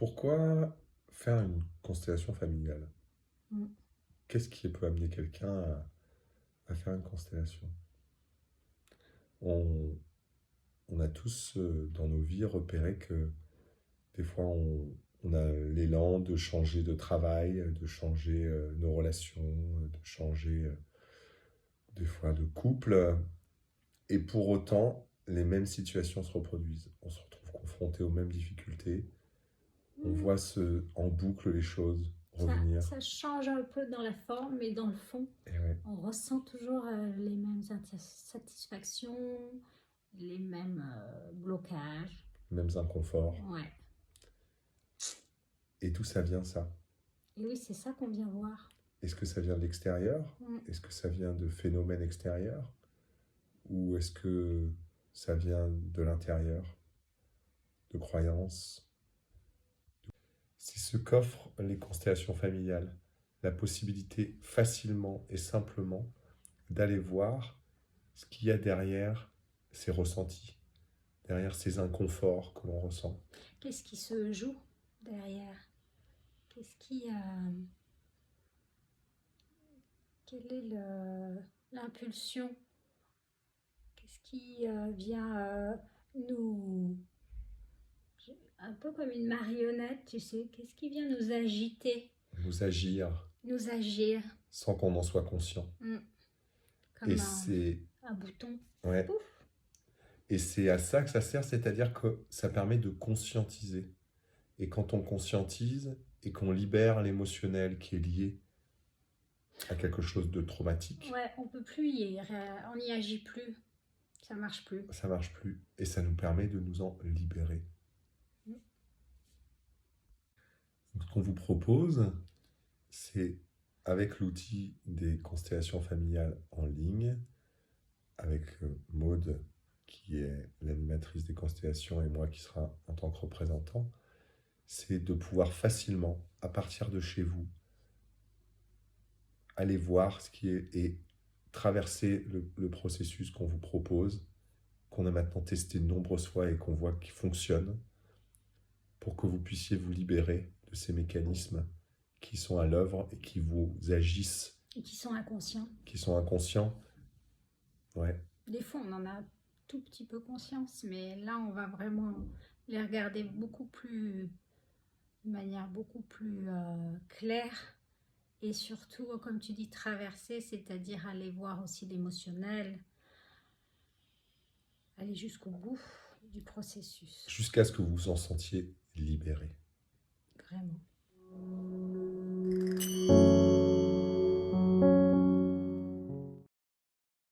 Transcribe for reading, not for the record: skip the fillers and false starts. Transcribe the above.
Pourquoi faire une constellation familiale? Mm. Qu'est-ce qui peut amener quelqu'un à faire une constellation? On, on a tous dans nos vies repéré que des fois on a l'élan de changer de travail, de changer nos relations, de changer des fois de couple, et pour autant les mêmes situations se reproduisent. On se retrouve confronté aux mêmes difficultés, on Mm. voit en boucle les choses Ça, revenir. ça change un peu dans la forme, mais dans le fond, Et ouais, on ressent toujours les mêmes insatisfactions, les mêmes blocages. mêmes inconforts. Ouais. Et d'où ça vient ça? Et oui, c'est ça qu'on vient voir. Est-ce que ça vient de l'extérieur? Mm. Est-ce que ça vient de phénomènes extérieurs? Ou est-ce que ça vient de l'intérieur, de croyances? C'est ce qu'offrent les constellations familiales, la possibilité facilement et simplement d'aller voir ce qu'il y a derrière ces ressentis, derrière ces inconforts que l'on ressent. Qu'est-ce qui se joue derrière? Qu'est-ce qui, quelle est l'impulsion? Qu'est-ce qui vient nous, un peu comme une marionnette, tu sais? Qu'est-ce qui vient nous agiter, Nous agir nous agir? sans qu'on en soit conscient. Mm. Et Comme c'est un bouton. ouais, Pouf. et c'est à ça que ça sert, c'est-à-dire que ça permet de conscientiser. Et quand on conscientise et qu'on libère l'émotionnel qui est lié à quelque chose de traumatique, Ouais, on peut plus on n'y agit plus. Ça marche plus. ça marche plus et ça nous permet de nous en libérer. Mm. Donc, ce qu'on vous propose, c'est avec l'outil des constellations familiales en ligne, avec Maude qui est l'animatrice des constellations et moi qui sera en tant que représentant, c'est de pouvoir facilement, à partir de chez vous, aller voir ce qui est et traverser le processus qu'on vous propose, qu'on a maintenant testé de nombreuses fois et qu'on voit qui fonctionne, pour que vous puissiez vous libérer de ces mécanismes qui sont à l'œuvre et qui vous agissent, Et qui sont inconscients. qui sont inconscients. Ouais, Des fois, on en a tout petit peu conscience, mais là, on va vraiment les regarder beaucoup plus, de manière beaucoup plus claire. Et surtout, comme tu dis, traverser, c'est-à-dire aller voir aussi l'émotionnel, aller jusqu'au bout du processus. jusqu'à ce que vous vous en sentiez libéré. Vraiment.